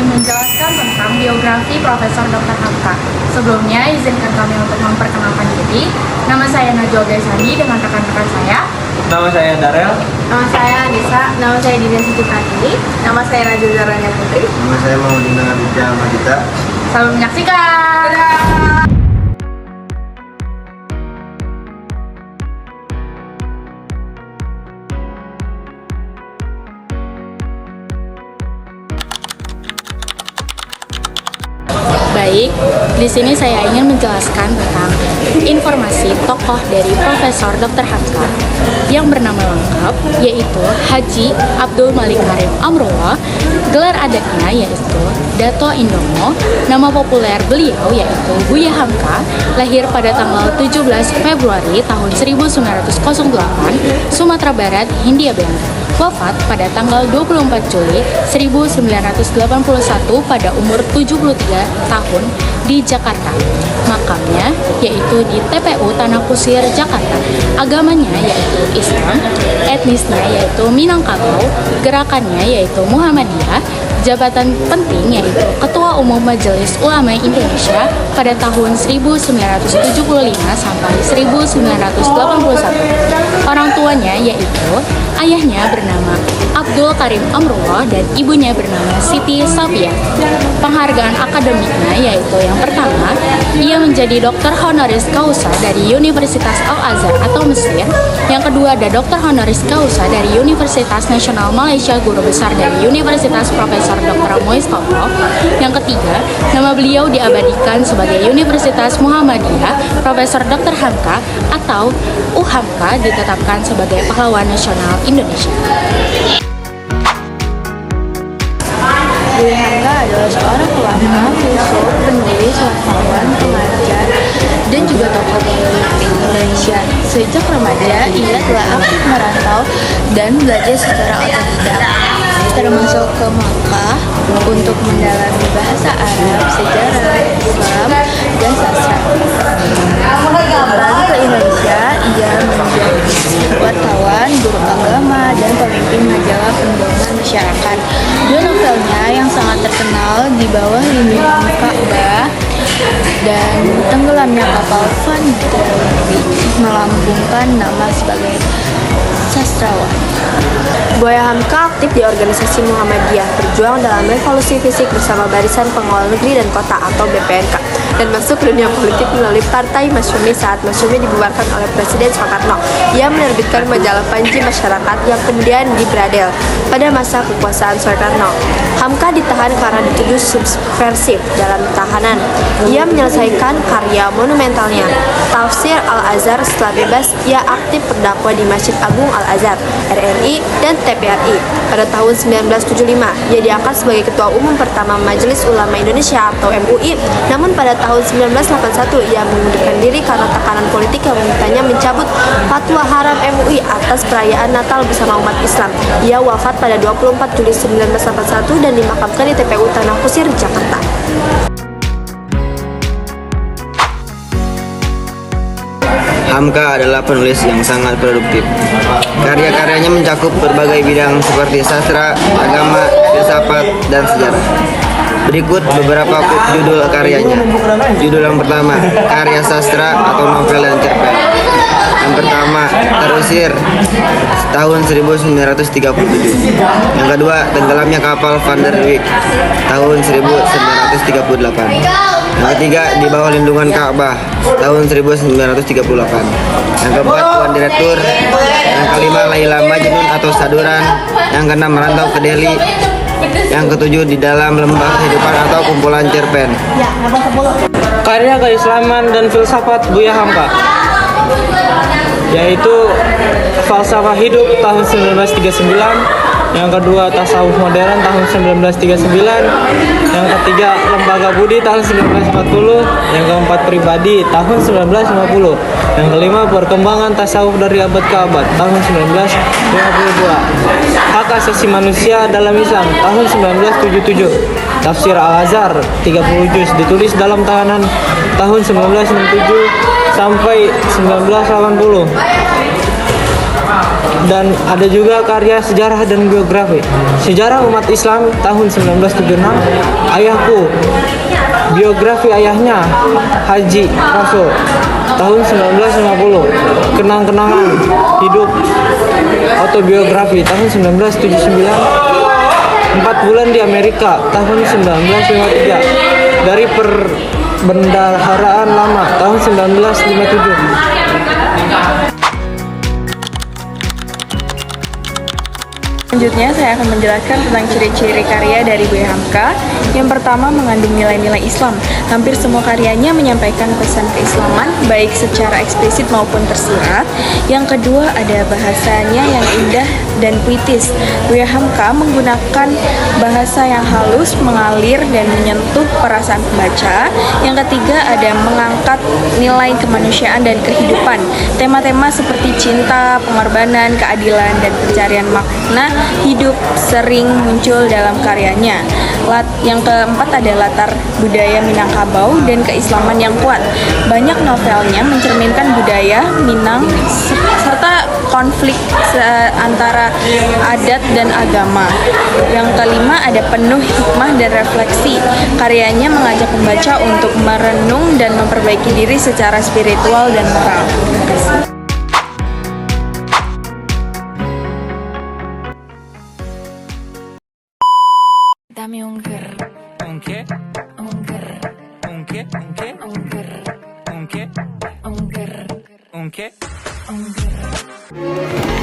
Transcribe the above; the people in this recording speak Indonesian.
ingin menjelaskan tentang biografi Profesor Dr. Hamka. Sebelumnya, izinkan kami untuk memperkenalkan diri. Nama saya Najwa Gaisani dengan rekan-rekan saya. Nama saya Darel. Nama saya Anissa. Nama saya Dina Siti Pratini. Nama saya Raja Zaranya Putri. Nama saya Maudina Aditya Madita. Selamat menyaksikan. Baik, di sini saya ingin menjelaskan tentang informasi tokoh dari Profesor Dr. Hamka yang bernama lengkap yaitu Haji Abdul Malik Karim Amrullah. Gelar adatnya yaitu Dato Indomo. Nama populer beliau yaitu Buya Hamka. Lahir pada tanggal 17 Februari tahun 1908, Sumatera Barat, Hindia Belanda. Wafat pada tanggal 24 Juli 1981 pada umur 73 tahun di Jakarta. Makamnya yaitu di TPU Tanah Kusir, Jakarta. Agamanya yaitu Islam, etnisnya yaitu Minangkabau, gerakannya yaitu Muhammadiyah. Jabatan penting yaitu Ketua Umum Majelis Ulama Indonesia pada tahun 1975 sampai 1981. Orang tuanya yaitu ayahnya bernama Abdul Karim Amrullah dan ibunya bernama Siti Safia. Penghargaan akademiknya yaitu yang pertama, ia menjadi dokter honoris causa dari Universitas Al-Azhar atau Mesir. Yang kedua ada dokter honoris causa dari Universitas Nasional Malaysia, guru besar dari Universitas Profesor Dr. Muiz Kofol. Yang ketiga, nama beliau diabadikan sebagai Universitas Muhammadiyah. Profesor Dr. Hamka atau UHAMKA ditetapkan sebagai pahlawan nasional Indonesia. Buya Hamka adalah seorang ulama, filsuf, penulis, wartawan, pengajar, dan juga tokoh politik Indonesia. Sejak remaja, ia telah aktif merantau dan belajar secara otodidak, termasuk ke Makkah untuk mendalami bahasa Arab, sejarah, Islam, dan sastra. Kembali ke Indonesia, ia menjadi wartawan, guru agama, dan pemimpin majalah pengembangan masyarakat. Dua novelnya yang sangat terkenal Di Bawah Lindungan Ka'bah dan Tenggelamnya Kapal Van der Wijk melambungkan nama sebagai sastrawan. Buya Hamka aktif di organisasi Muhammadiyah, berjuang dalam revolusi fisik bersama Barisan Pengawal Negeri dan Kota atau BPNK, dan masuk ke dunia politik melalui Partai Masyumi saat Masyumi dibubarkan oleh Presiden Soekarno. Ia menerbitkan majalah Panji Masyarakat yang kemudian dibradel pada masa kekuasaan Soekarno. Hamka ditahan karena dituduh subversif dalam tahanan. Ia menyelesaikan karya monumentalnya, Tafsir Al-Azhar. Setelah bebas, ia aktif berdakwah di Masjid Agung Al-Azhar, RRI, dan TPRI. Pada tahun 1975, ia diangkat sebagai Ketua Umum pertama Majelis Ulama Indonesia atau MUI. Namun pada tahun 1981, ia mengundurkan diri karena tekanan politik yang memintanya mencabut fatwa haram MUI atas perayaan Natal bersama umat Islam. Ia wafat pada 24 Juli 1981 dan dimakamkan di TPU Tanah Kusir, Jakarta. Hamka adalah penulis yang sangat produktif. Karya-karyanya mencakup berbagai bidang seperti sastra, agama, filsafat, dan sejarah. Berikut beberapa judul karyanya. Judul yang pertama, karya sastra atau novel dan cerpen. Yang pertama, Terusir, tahun 1937. Yang kedua, Tenggelamnya Kapal Van der Wijk, tahun 1938. Yang ketiga, Di Bawah Lindungan Ka'bah, tahun 1938. Yang keempat, Tuan Direktur. Yang kelima, Laila Majnun atau Saduran. Yang keenam, Merantau ke Delhi. Yang ketujuh, Di Dalam Lembah Kehidupan atau kumpulan cerpen. Karya keislaman dan filsafat Buya Hamka, yaitu Falsafah Hidup tahun 1939, yang kedua Tasawuf Modern tahun 1939, yang ketiga Lembaga Budi tahun 1940, yang keempat Pribadi tahun 1950, yang kelima Perkembangan Tasawuf dari Abad ke Abad tahun 1952, Hak Asasi Manusia dalam Islam tahun 1977, Tafsir Al-Azhar 30 juz ditulis dalam tahanan tahun 1967 sampai 1980. Dan ada juga karya sejarah dan biografi. Sejarah umat Islam tahun 1976, Ayahku. Biografi ayahnya, Haji Rasul, tahun 1950. Kenang-kenangan hidup, autobiografi tahun 1979. 4 bulan di Amerika tahun 1953. Dari Perbendaharaan Lama tahun 1957. Selanjutnya saya akan menjelaskan tentang ciri-ciri karya dari Buya Hamka. Yang pertama, mengandung nilai-nilai Islam. Hampir semua karyanya menyampaikan pesan keislaman, baik secara eksplisit maupun tersirat. Yang kedua, ada bahasanya yang indah dan puitis. Buya Hamka menggunakan bahasa yang halus, mengalir, dan menyentuh perasaan pembaca. Yang ketiga, ada mengangkat nilai kemanusiaan dan kehidupan. Tema-tema seperti cinta, pengorbanan, keadilan, dan pencarian makna hidup sering muncul dalam karyanya. Yang keempat ada latar budaya Minangkabau dan keislaman yang kuat. Banyak novelnya mencerminkan budaya Minang serta konflik antara adat dan agama. Yang kelima ada penuh hikmah dan refleksi. Karyanya mengajak pembaca untuk merenung dan memperbaiki diri secara spiritual dan moral. Terima kasih. Dame un grr. ¿Un qué? Un grr. ¿Un qué? ¿Un qué? Un grr. ¿Un qué? Un grr. ¿Un qué? Un grr.